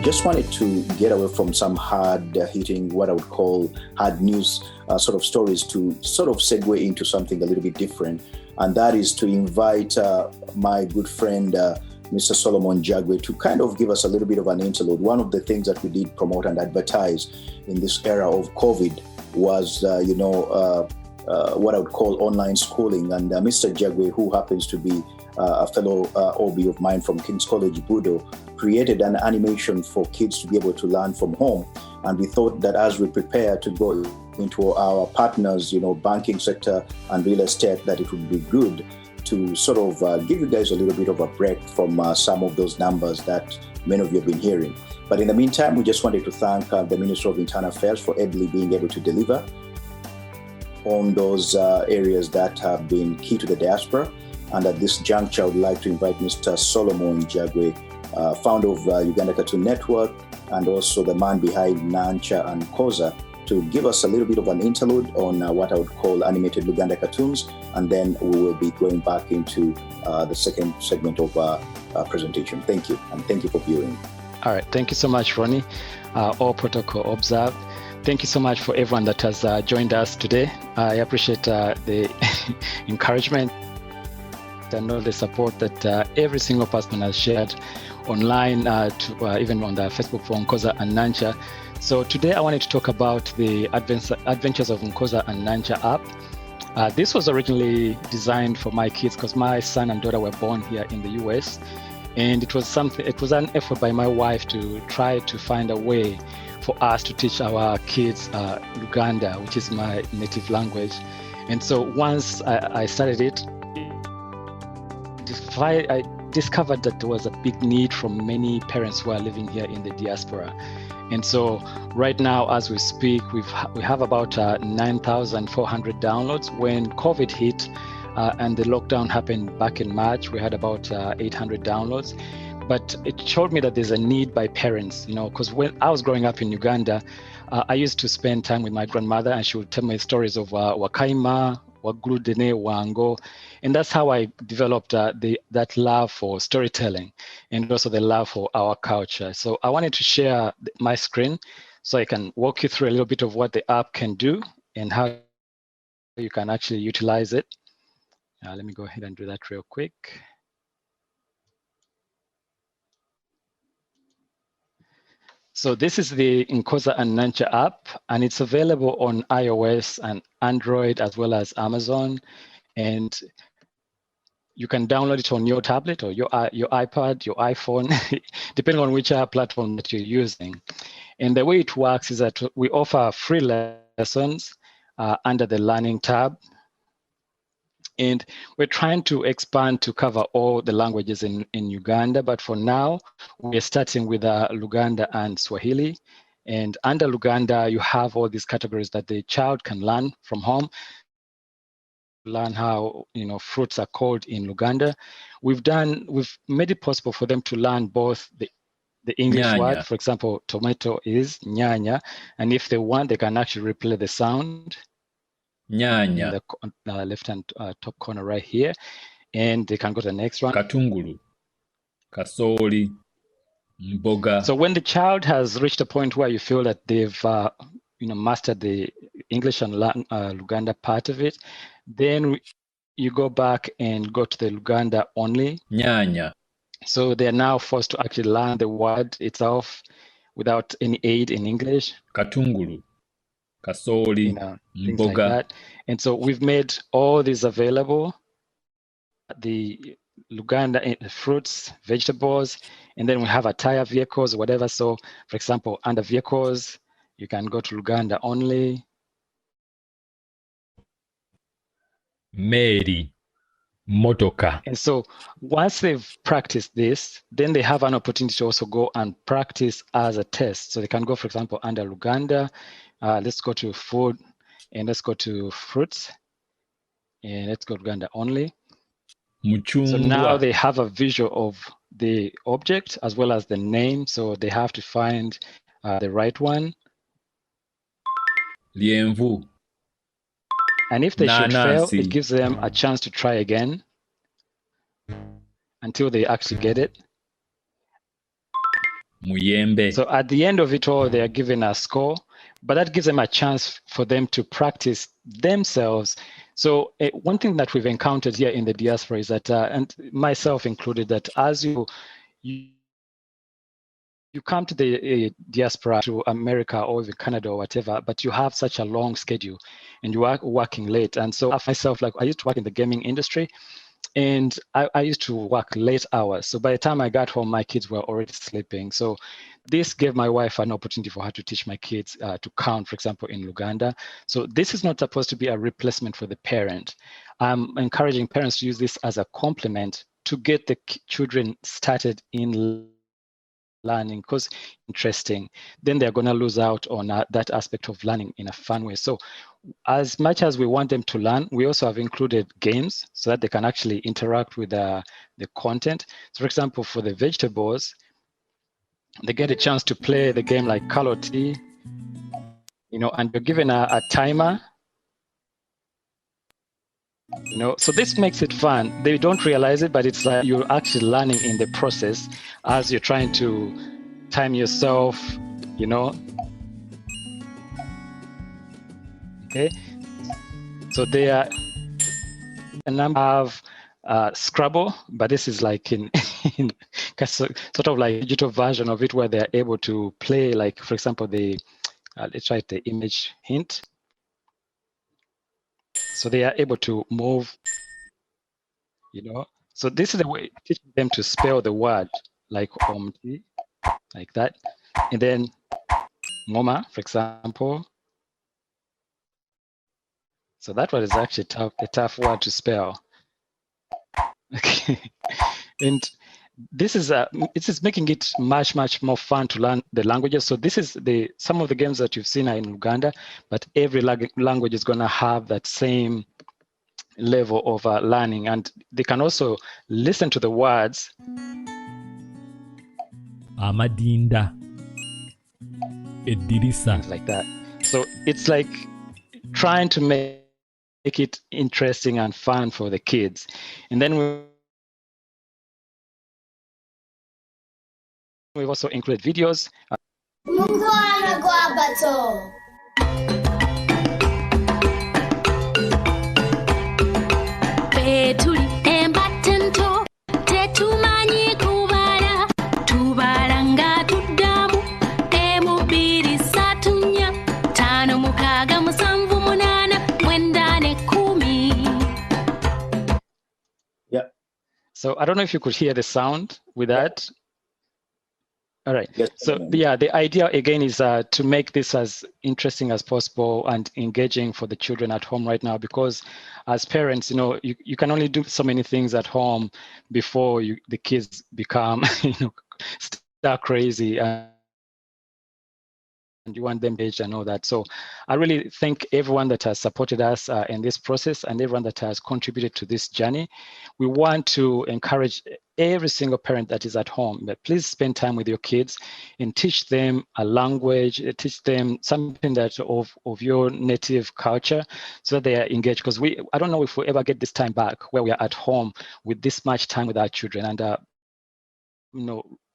just wanted to get away from some hard-hitting, what I would call hard news sort of stories, to sort of segue into something a little bit different. And that is to invite my good friend, Mr. Solomon.W.Jagwe, to kind of give us a little bit of an interlude. One of the things that we did promote and advertise in this era of COVID was, what I would call online schooling. And Mr. Jagwe, who happens to be a fellow OB of mine from King's College, Budo, created an animation for kids to be able to learn from home. And we thought that as we prepare to go into our partners, banking sector and real estate, that it would be good to sort of give you guys a little bit of a break from some of those numbers that many of you have been hearing. But in the meantime, we just wanted to thank the Minister of Internal Affairs for ably being able to deliver on those areas that have been key to the diaspora. And at this juncture, I would like to invite Mr. Solomon.Jagwe, founder of Uganda Cartoon Network, and also the man behind Nancha and Koza, to give us a little bit of an interlude on what I would call animated Uganda cartoons, and then we will be going back into the second segment of our presentation. Thank you, and thank you for viewing. All right, thank you so much, Ronnie. All protocol observed. Thank you so much for everyone that has joined us today. I appreciate the encouragement and all the support that every single person has shared online, even on the Facebook for Nkoza and Nancha. So today I wanted to talk about the adventures of Nkoza and Nancha app. This was originally designed for my kids because my son and daughter were born here in the US, and it was an effort by my wife to try to find a way for us to teach our kids Luganda, which is my native language. And so once I started it, I discovered that there was a big need from many parents who are living here in the diaspora. And so right now, as we speak, we have about 9,400 downloads. When COVID hit and the lockdown happened back in March, we had about 800 downloads. But it showed me that there's a need by parents, because when I was growing up in Uganda, I used to spend time with my grandmother, and she would tell me stories of Wakaima, Wagludene, Wango. And that's how I developed that love for storytelling and also the love for our culture. So I wanted to share my screen so I can walk you through a little bit of what the app can do and how you can actually utilize it. Let me go ahead and do that real quick. So this is the Nkoza and Nancha app, and it's available on iOS and Android as well as Amazon. And you can download it on your tablet or your iPad, your iPhone, depending on which platform that you're using. And the way it works is that we offer free lessons under the Learning tab. And we're trying to expand to cover all the languages in Uganda. But for now, we're starting with Luganda and Swahili. And under Luganda, you have all these categories that the child can learn from home. Learn how fruits are called in Luganda. We've made it possible for them to learn both the English Nyanya. word. For example, tomato is nyanya, and if they want, they can actually replay the sound. Nyanya. In the left-hand top corner right here, and they can go to the next one. Katungulu. Kasoli. Mboga. So when the child has reached a point where you feel that they've mastered the English and Luganda part of it, then you go back and go to the Luganda only. Nyanya. So they're now forced to actually learn the word itself without any aid in English. Katungulu. Kasoli. Things Mboga. like that. And so we've made all these available. The Luganda fruits, vegetables, and then we have attire, vehicles, whatever. So for example, under vehicles, you can go to Luganda only. Mary. Motoka. And so once they've practiced this, then they have an opportunity to also go and practice as a test. So they can go, for example, under Luganda. Let's go to food, and let's go to fruits, and let's go to Luganda only. Muchungwa. So now they have a visual of the object as well as the name. So they have to find the right one. Lienvu. And if they should fail, Nanasi. it gives them a chance to try again until they actually get it. Muyembe. So at the end of it all, they are given a score, but that gives them a chance for them to practice themselves. So one thing that we've encountered here in the diaspora is that, and myself included, that as you come to the diaspora, to America or even Canada or whatever, but you have such a long schedule and you are working late. And so myself, like I used to work in the gaming industry, and I used to work late hours. So by the time I got home, my kids were already sleeping. So this gave my wife an opportunity for her to teach my kids to count, for example, in Uganda. So this is not supposed to be a replacement for the parent. I'm encouraging parents to use this as a complement to get the children started in learning, because interesting, then they're going to lose out on that aspect of learning in a fun way. So as much as we want them to learn, we also have included games so that they can actually interact with the content. So for example, for the vegetables, they get a chance to play the game like Kaloti, and you're given a timer, so this makes it fun. They don't realize it, but it's like you're actually learning in the process as you're trying to time yourself, Okay, so there are a number of Scrabble, but this is like in sort of like digital version of it where they're able to play, like, for example, let's write the image hint. So they are able to move, So this is the way teaching them to spell the word, like omti, like that. And then ngoma, for example. So that one is actually a tough word to spell. Okay, and this is making it much more fun to learn the languages. So this is some of the games that you've seen are in Uganda, but every language is going to have that same level of learning, and they can also listen to the words. Amadinda, Edirisa, things like that. So it's like trying to make it interesting and fun for the kids. And then we've also included videos. So I don't know if you could hear the sound with that. All right. Yes, so yeah, the idea again is to make this as interesting as possible and engaging for the children at home right now, because as parents, you can only do so many things at home before the kids become, start crazy. And you want them engaged and all that. So I really thank everyone that has supported us in this process and everyone that has contributed to this journey. We want to encourage every single parent that is at home that please spend time with your kids and teach them a language, teach them something that of your native culture, so that they are engaged. Because I don't know if we ever get this time back where we are at home with this much time with our children. And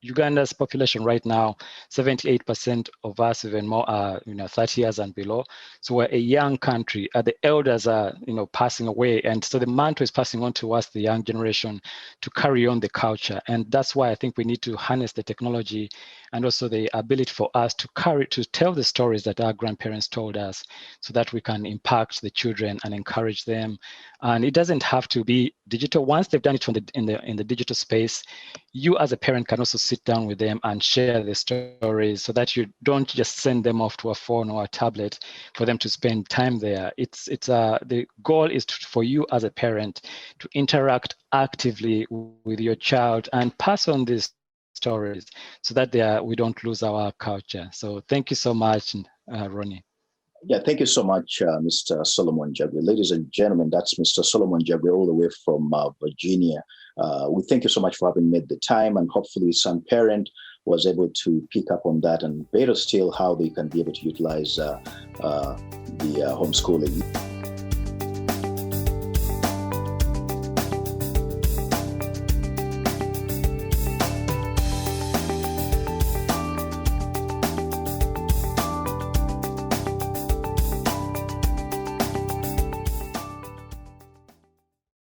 Uganda's population right now, 78% of us, even more, are 30 years and below. So we're a young country. The elders are passing away, and so the mantle is passing on to us, the young generation, to carry on the culture. And that's why I think we need to harness the technology and also the ability for us to tell the stories that our grandparents told us, so that we can impact the children and encourage them. And it doesn't have to be digital. Once they've done it in the digital space, you as a parent can also sit down with them and share the stories, so that you don't just send them off to a phone or a tablet for them to spend time there. The goal is for you as a parent to interact actively with your child and pass on these stories, so that we don't lose our culture. So thank you so much, Ronnie. Yeah, thank you so much, Mr. Solomon.Jagwe. Ladies and gentlemen, that's Mr. Solomon.Jagwe all the way from Virginia. We thank you so much for having made the time, and hopefully some parent was able to pick up on that, and better still, how they can be able to utilize the homeschooling.